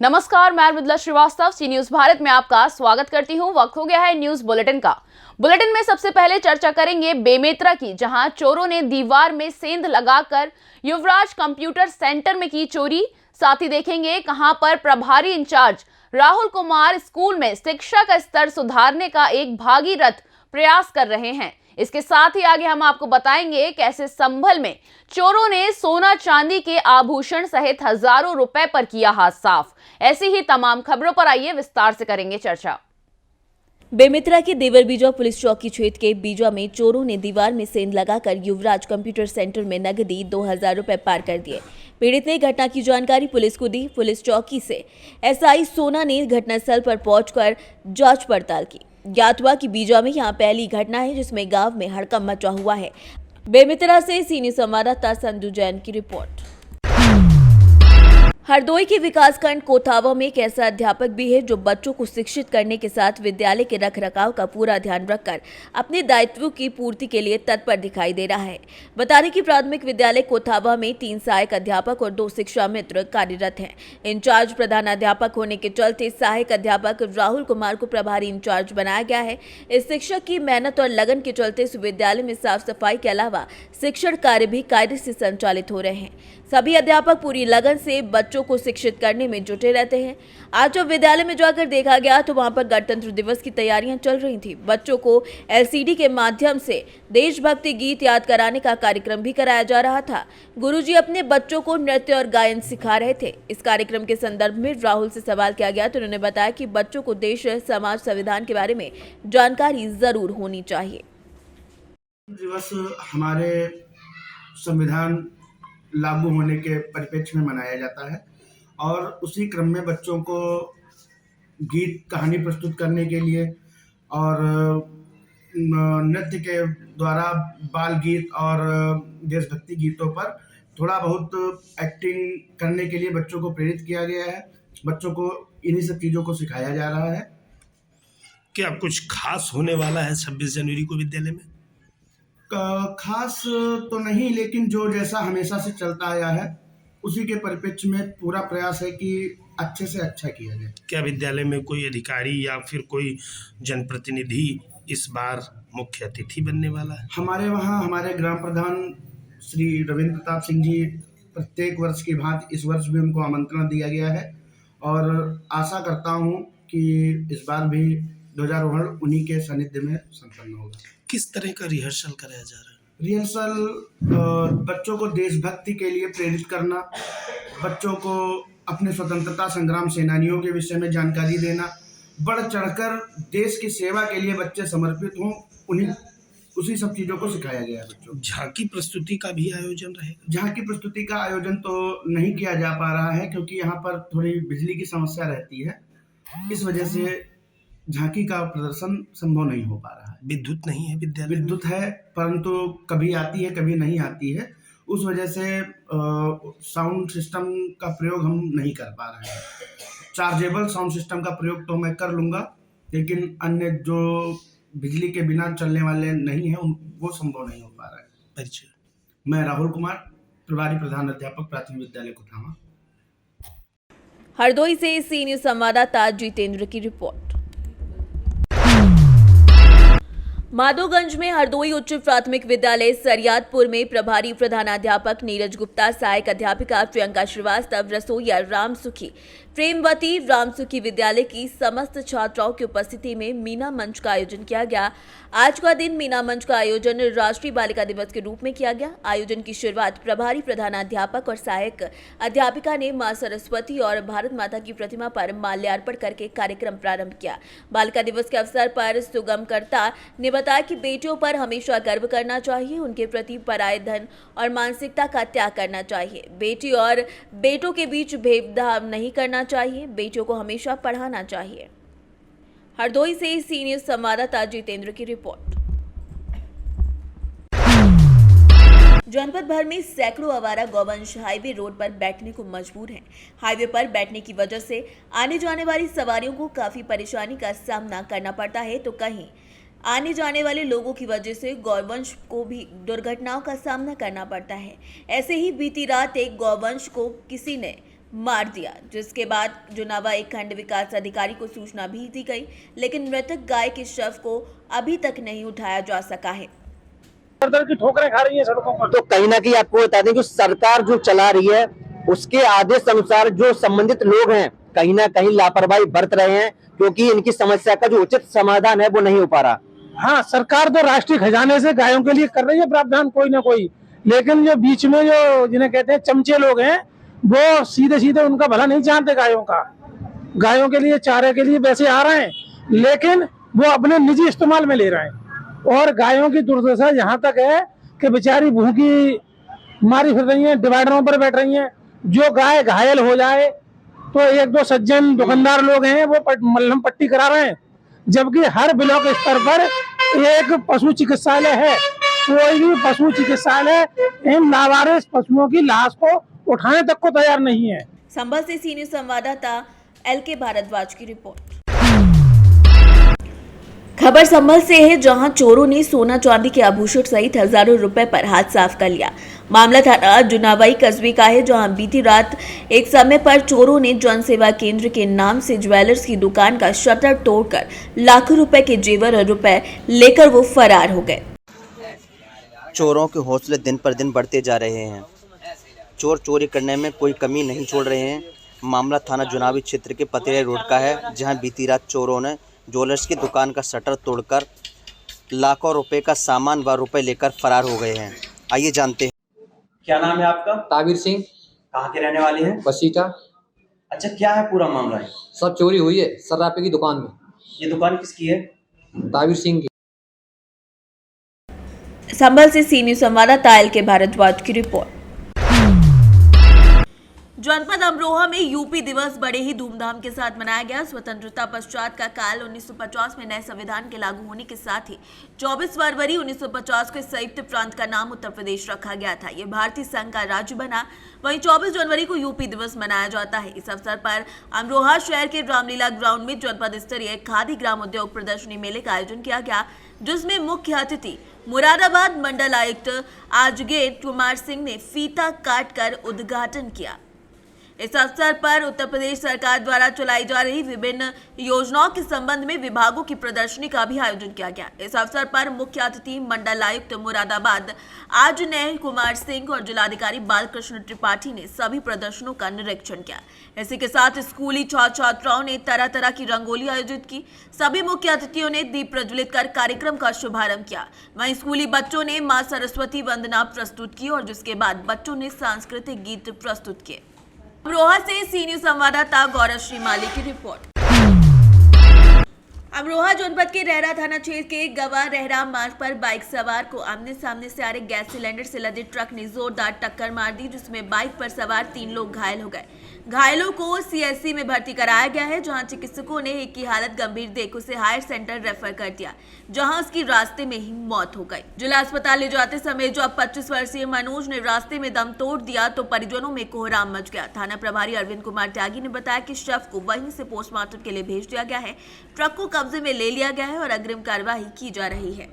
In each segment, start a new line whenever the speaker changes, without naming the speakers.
नमस्कार, मैं मृदुला श्रीवास्तव सी न्यूज भारत में आपका स्वागत करती हूं। वक्त हो गया है न्यूज बुलेटिन का। बुलेटिन में सबसे पहले चर्चा करेंगे बेमेतरा की, जहां चोरों ने दीवार में सेंध लगाकर युवराज कंप्यूटर सेंटर में की चोरी। साथ ही देखेंगे कहां पर प्रभारी इंचार्ज राहुल कुमार स्कूल में शिक्षा का स्तर सुधारने का एक भागीरथ प्रयास कर रहे हैं। इसके साथ ही आगे हम आपको बताएंगे कैसे संभल में चोरों ने सोना चांदी के आभूषण सहित हजारों रुपए पर किया हाथ साफ। ऐसी ही तमाम खबरों पर आइए विस्तार से करेंगे चर्चा।
बेमेतरा के देवर बीजा पुलिस चौकी क्षेत्र के बीजा में चोरों ने दीवार में सेंध लगाकर युवराज कंप्यूटर सेंटर में नगदी 2000 रुपए पार कर दिए। पीड़ित ने घटना की जानकारी पुलिस को दी। पुलिस चौकी से एसआई सोना ने घटनास्थल पर पहुंचकर जांच पड़ताल की। ज्ञात हुआ कि बीजा में यहां पहली घटना है जिसमें गांव में हड़कंप मचा हुआ है। बेमेतरा से सीनियर संवाददाता संजू जैन की रिपोर्ट। हरदोई के विकासखंड कोथावा में एक ऐसा अध्यापक भी है जो बच्चों को शिक्षित करने के साथ विद्यालय के रखरखाव का पूरा ध्यान रखकर अपने दायित्वों की पूर्ति के लिए तत्पर दिखाई दे रहा है। बता दें कि प्राथमिक विद्यालय कोथावा में 3 सहायक अध्यापक और 2 शिक्षा मित्र कार्यरत हैं। इंचार्ज प्रधानाध्यापक होने के चलते सहायक अध्यापक राहुल कुमार को प्रभारी इंचार्ज बनाया गया है। इस शिक्षक की मेहनत और लगन के चलते इस विद्यालय में साफ सफाई के अलावा शिक्षण कार्य भी कायदे से संचालित हो रहे हैं। सभी अध्यापक पूरी लगन से बच्चों को शिक्षित करने में जुटे रहते हैं। आज जब विद्यालय में जाकर देखा गया तो वहां पर गणतंत्र दिवस की तैयारियां चल रही थी। बच्चों को एलसीडी के माध्यम से देशभक्ति गीत याद कराने का कार्यक्रम भी कराया जा रहा था। गुरुजी अपने बच्चों को नृत्य और गायन सिखा रहे थे। इस कार्यक्रम के संदर्भ में राहुल से सवाल किया गया तो उन्होंने बताया कि बच्चों को देश, समाज, संविधान के बारे में जानकारी जरूर होनी चाहिए।
दिवस हमारे संविधान लागू होने के परिप्रेक्ष्य में मनाया जाता है और उसी क्रम में बच्चों को गीत कहानी प्रस्तुत करने के लिए और नृत्य के द्वारा बाल गीत और देशभक्ति गीतों पर थोड़ा बहुत एक्टिंग करने के लिए बच्चों को प्रेरित किया गया है। बच्चों को इन्हीं सब चीज़ों को सिखाया जा रहा है।
क्या कुछ खास होने वाला है 26 जनवरी को विद्यालय में?
खास तो नहीं, लेकिन जो जैसा हमेशा से चलता आया है उसी के परिप्रेक्ष्य में पूरा प्रयास है कि अच्छे से अच्छा किया जाए।
क्या विद्यालय में कोई अधिकारी या फिर कोई जनप्रतिनिधि इस बार मुख्य अतिथि बनने वाला है?
हमारे वहाँ हमारे ग्राम प्रधान श्री रविंद्र प्रताप सिंह जी प्रत्येक वर्ष की भांति इस वर्ष भी उनको आमंत्रण दिया गया है और आशा करता हूँ कि इस बार भी ध्वजारोहण उन्हीं के सानिध्य में संपन्न होगा।
किस तरह का रिहर्सल कराया जा रहा है?
रिहर्सल बच्चों को देशभक्ति के लिए प्रेरित करना, बच्चों को अपने स्वतंत्रता संग्राम सेनानियों के विषय में जानकारी देना, बढ़ चढ़कर देश की सेवा के लिए बच्चे समर्पित हों, उन्हीं उसी सब चीज़ों को सिखाया गया है बच्चों को।
झांकी प्रस्तुति का भी आयोजन रहेगा?
झांकी प्रस्तुति का आयोजन तो नहीं किया जा पा रहा है क्योंकि यहाँ पर थोड़ी बिजली की समस्या रहती है। इस वजह से झांकी का प्रदर्शन संभव नहीं हो पा रहा है।
विद्युत नहीं है विद्यालय?
विद्युत है परंतु कभी आती है कभी नहीं आती है। उस वजह से साउंड सिस्टम का प्रयोग हम नहीं कर पा रहे हैं। चार्जेबल साउंड सिस्टम का प्रयोग तो मैं कर लूँगा, लेकिन अन्य जो बिजली के बिना चलने वाले नहीं हैं वो संभव नहीं हो पा रहा है।
परिचय?
मैं राहुल कुमार, प्रभारी प्रधान अध्यापक प्राथमिक विद्यालय कोथावा।
हरदोई से सीनियर संवाददाता जितेंद्र की रिपोर्ट। माधोगंज में हरदोई उच्च प्राथमिक विद्यालय सरियादपुर में प्रभारी प्रधानाध्यापक नीरज गुप्ता, सहायक अध्यापिका प्रियंका श्रीवास्तव, रसोईया रामसुखी, प्रेमवती रामसुखी विद्यालय की समस्त छात्राओं की उपस्थिति में मीना मंच का आयोजन किया गया। आज का दिन मीना मंच का आयोजन राष्ट्रीय बालिका दिवस के रूप में किया गया। आयोजन की शुरुआत प्रभारी प्रधानाध्यापक और सहायक अध्यापिका ने मां सरस्वती और भारत माता की प्रतिमा पर माल्यार्पण करके कार्यक्रम प्रारंभ किया। बालिका दिवस के अवसर पर सुगमकर्ता ने बताया कि बेटियों पर हमेशा गर्व करना चाहिए, उनके प्रति पराये धन और मानसिकता का त्याग करना चाहिए। बेटी और बेटों के बीच भेदभाव नहीं करना चाहिए, बेटियों को हमेशा पढ़ाना चाहिए। हरदोई से सीनियर संवाददाता जितेंद्र की रिपोर्ट। जनपद भर में सैकड़ों आवारा गौवंश हाईवे रोड पर बैठने को मजबूर हैं। हाईवे पर बैठने की वजह से आने जाने वाली सवारियों को काफी परेशानी का सामना करना पड़ता है, तो कहीं आने जाने वाले लोगों की वजह से गौवंश को भी दुर्घटनाओं का सामना करना पड़ता है। ऐसे ही बीती रात एक गौवंश को किसी ने मार दिया, जिसके बाद जुनावाई खंड विकास अधिकारी को सूचना भी दी गई, लेकिन मृतक गाय के शव को अभी तक नहीं उठाया जा सका है।
दर की ठोकरें खा रही है सड़कों पर।
तो कहीं ना कहीं आपको बता दें कि सरकार जो चला रही है उसके आदेश अनुसार जो संबंधित लोग हैं कहीं ना कहीं लापरवाही बरत रहे हैं, क्योंकि इनकी समस्या का जो उचित समाधान है वो नहीं हो पा रहा।
हाँ, सरकार तो राष्ट्रीय खजाने से गायों के लिए कर रही है प्रावधान कोई ना कोई, लेकिन जो बीच में जो जिन्हें कहते हैं चमचे लोग हैं वो सीधे सीधे उनका भला नहीं चाहते। गायों के लिए चारे के लिए वैसे आ रहे हैं, लेकिन वो अपने निजी इस्तेमाल में ले रहे हैं। और गायों की दुर्दशा यहाँ तक है कि बेचारी भूखी मारी फिर रही हैं, डिवाइडरों पर बैठ रही हैं। जो गाय घायल हो जाए तो एक दो सज्जन दुकानदार लोग हैं वो मलहम पट्टी करा रहे हैं, जबकि हर ब्लॉक स्तर पर एक पशु चिकित्सालय है। कोई भी पशु चिकित्सालय इन लावारिस पशुओं की लाश को उठाने तक को तैयार नहीं है।
संभल से सीनियर संवाददाता LK भारद्वाज की रिपोर्ट। खबर संभल से है, जहां चोरों ने सोना चांदी के आभूषण सहित हजारों रुपए पर हाथ साफ कर लिया। मामला थाना जुनावाई कस्बे का है, जहां बीती रात एक समय पर चोरों ने जन सेवा केंद्र के नाम से ज्वेलर्स की दुकान का शटर तोड़कर लाखों रुपए के जेवर और रुपए लेकर वो फरार हो गए।
चोरों के हौसले दिन पर दिन बढ़ते जा रहे हैं। चोर चोरी करने में कोई कमी नहीं छोड़ रहे हैं। मामला थाना जुनावी क्षेत्र के पतेरे रोड का है, जहां बीती रात चोरों ने ज्वेलर्स की दुकान का शटर तोड़कर लाखों रुपए का सामान व रुपए लेकर फरार हो गए हैं। आइए जानते हैं।
क्या नाम है आपका?
ताबिर सिंह।
कहाँ के रहने वाले हैं?
बसीटा।
अच्छा, क्या है पूरा मामला है?
सब चोरी हुई है सर्राफे की दुकान में।
ये दुकान किसकी है?
ताबिर सिंह की।
संभल से सीनियर संवाददाता LK भारद्वाज की रिपोर्ट। जनपद अमरोहा में यूपी दिवस बड़े ही धूमधाम के साथ मनाया गया। स्वतंत्रता पश्चात का काल 1950 में नए संविधान के लागू होने के साथ ही 24 फरवरी 1950 को संयुक्त प्रांत का नाम उत्तर प्रदेश रखा गया था। ये भारतीय संघ का राज्य बना। वहीं 24 जनवरी को यूपी दिवस मनाया जाता है। इस अवसर पर अमरोहा शहर के रामलीला ग्राउंड में जनपद स्तरीय खादी ग्राम उद्योग प्रदर्शनी मेले का आयोजन किया गया, जिसमें मुख्य अतिथि मुरादाबाद मंडल आयुक्त आजगेर कुमार सिंह ने फीता काट कर उद्घाटन किया। इस अवसर पर उत्तर प्रदेश सरकार द्वारा चलाई जा रही विभिन्न योजनाओं के संबंध में विभागों की प्रदर्शनी का भी आयोजन किया गया। इस अवसर पर मुख्य अतिथि मंडल आयुक्त मुरादाबाद आजगेर कुमार सिंह और जिलाधिकारी बालकृष्ण त्रिपाठी ने सभी प्रदर्शनों का निरीक्षण किया। इसी के साथ स्कूली छात्र छात्राओं ने तरह तरह की रंगोली आयोजित की। सभी मुख्य अतिथियों ने दीप प्रज्वलित कर कार्यक्रम का शुभारंभ किया। वहीं स्कूली बच्चों ने मां सरस्वती वंदना प्रस्तुत की और जिसके बाद बच्चों ने सांस्कृतिक गीत प्रस्तुत किए। अमरोहा से सीनियर संवाददाता गौरव श्रीमाली की रिपोर्ट। अमरोहा जनपद के रहरा थाना क्षेत्र के गवा रहरा मार्ग पर बाइक सवार को आमने सामने से आ रहे गैस सिलेंडर से लदे ट्रक ने जोरदार टक्कर मार दी, जिसमें बाइक पर सवार 3 लोग घायल हो गए। घायलों को CSC में भर्ती कराया गया है, जहां चिकित्सकों ने एक की हालत गंभीर देख उसे हायर सेंटर रेफर कर दिया, जहां उसकी रास्ते में ही मौत हो गई। जिला अस्पताल ले जाते समय जो अब 25 वर्षीय मनोज ने रास्ते में दम तोड़ दिया तो परिजनों में कोहराम मच गया। थाना प्रभारी अरविंद कुमार त्यागी ने बताया कि शव को वहीं से पोस्टमार्टम के लिए भेज दिया गया है। ट्रक को कब्जे में ले लिया गया है और अग्रिम कार्यवाही की जा रही है।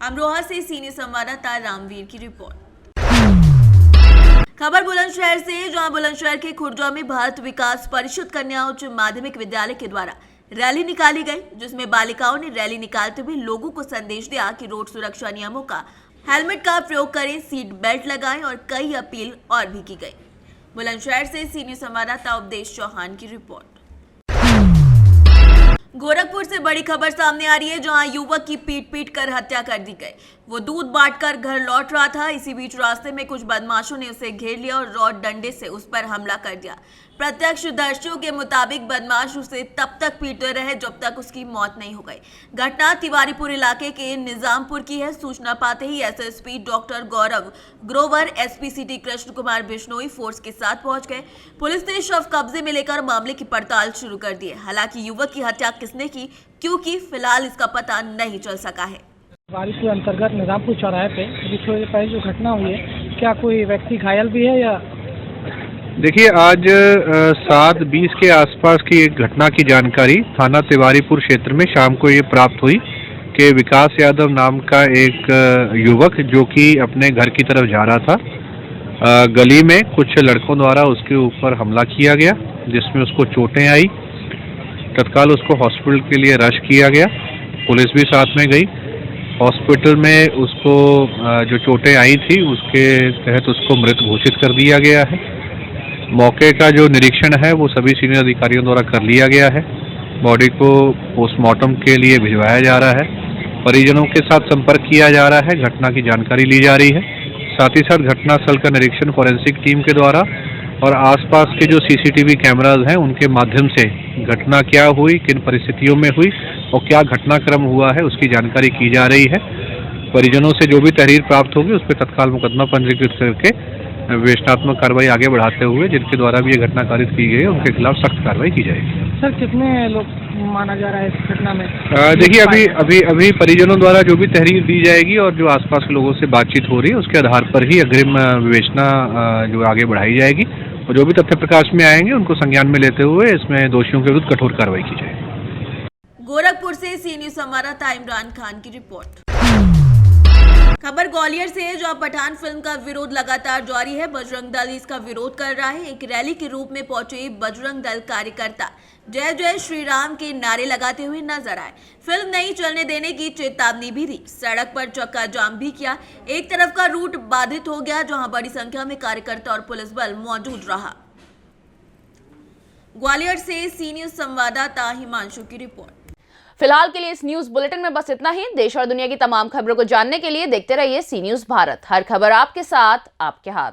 अमरोहा से सीनियर संवाददाता रामवीर की रिपोर्ट। खबर बुलंदशहर से, जहां बुलंदशहर के खुर्जा में भारत विकास परिषद कन्या उच्च माध्यमिक विद्यालय के द्वारा रैली निकाली गई, जिसमें बालिकाओं ने रैली निकालते हुए लोगों को संदेश दिया कि रोड सुरक्षा नियमों का हेलमेट का प्रयोग करें, सीट बेल्ट लगाएं और कई अपील और भी की गई। बुलंदशहर से सीनियर संवाददाता उपदेश चौहान की रिपोर्ट। गोरखपुर से बड़ी खबर सामने आ रही है, जहां युवक की पीट कर हत्या कर दी गई। वो दूध बांटकर घर लौट रहा था। इसी बीच रास्ते में कुछ बदमाशों ने उसे घेर लिया और रॉड डंडे से उस पर हमला कर दिया। प्रत्यक्षदर्शियों के मुताबिक बदमाश उसे तब तक पीटते रहे जब तक उसकी मौत नहीं हो गई। घटना तिवारीपुर इलाके के निजामपुर की है। सूचना पाते ही SSP doctor Gaurav Grover, SP city Krishna Kumar Bishnoi force के साथ पहुंच गए। पुलिस ने शव कब्जे में लेकर मामले की पड़ताल शुरू कर दी है। हालांकि युवक की हत्या किसने की, क्योंकि फिलहाल इसका पता नहीं चल सका है।
तिवारीपुर अंतर्गत निजामपुर चौराहे पे अभी थोड़ी देर पहले जो घटना हुई है, क्या कोई व्यक्ति घायल भी है या?
देखिए, आज 7:20 के आसपास की एक घटना की जानकारी थाना तिवारीपुर क्षेत्र में शाम को ये प्राप्त हुई कि विकास यादव नाम का एक युवक जो कि अपने घर की तरफ जा रहा था गली में कुछ लड़कों द्वारा उसके ऊपर हमला किया गया, जिसमें उसको चोटें आई। तत्काल उसको हॉस्पिटल के लिए रश किया गया, पुलिस भी साथ में गई। हॉस्पिटल में उसको जो चोटें आई थी उसके तहत उसको मृत घोषित कर दिया गया है। मौके का जो निरीक्षण है वो सभी सीनियर अधिकारियों द्वारा कर लिया गया है। बॉडी को पोस्टमार्टम के लिए भिजवाया जा रहा है। परिजनों के साथ संपर्क किया जा रहा है, घटना की जानकारी ली जा रही है। साथ ही साथ घटनास्थल का निरीक्षण फॉरेंसिक टीम के द्वारा और आसपास के जो सीसीटीवी कैमराज हैं उनके माध्यम से घटना क्या हुई, किन परिस्थितियों में हुई और क्या घटनाक्रम हुआ है उसकी जानकारी की जा रही है। परिजनों से जो भी तहरीर प्राप्त होगी उस पर तत्काल मुकदमा पंजीकृत करके विवेचनात्मक कार्रवाई आगे बढ़ाते हुए जिनके द्वारा भी ये घटना कारित की गई है उनके खिलाफ सख्त कार्रवाई की जाएगी।
सर कितने लोग माना जा रहा है इस घटना में?
देखिए अभी परिजनों द्वारा जो भी तहरीर दी जाएगी और जो आसपास के लोगों से बातचीत हो रही है उसके आधार पर ही अग्रिम विवेचना जो आगे बढ़ाई जाएगी और जो भी तथ्य प्रकाश में आएंगे उनको संज्ञान में लेते हुए इसमें दोषियों के विरुद्ध कठोर कार्रवाई की जाएगी।
गोरखपुर से सी न्यूज संवाददाता इमरान खान की रिपोर्ट। खबर ग्वालियर से है, जहां पठान फिल्म का विरोध लगातार जारी है। बजरंग दल इसका विरोध कर रहा है। एक रैली के रूप में पहुंचे बजरंग दल कार्यकर्ता जय जय श्री राम के नारे लगाते हुए नजर आए। फिल्म नहीं चलने देने की चेतावनी भी दी। सड़क पर चक्का जाम भी किया। एक तरफ का रूट बाधित हो गया, जहां बड़ी संख्या में कार्यकर्ता और पुलिस बल मौजूद रहा। ग्वालियर से सी न्यूज संवाददाता हिमांशु की रिपोर्ट।
फिलहाल के लिए इस न्यूज बुलेटिन में बस इतना ही। देश और दुनिया की तमाम खबरों को जानने के लिए देखते रहिए सी न्यूज भारत। हर खबर आपके साथ, आपके हाथ।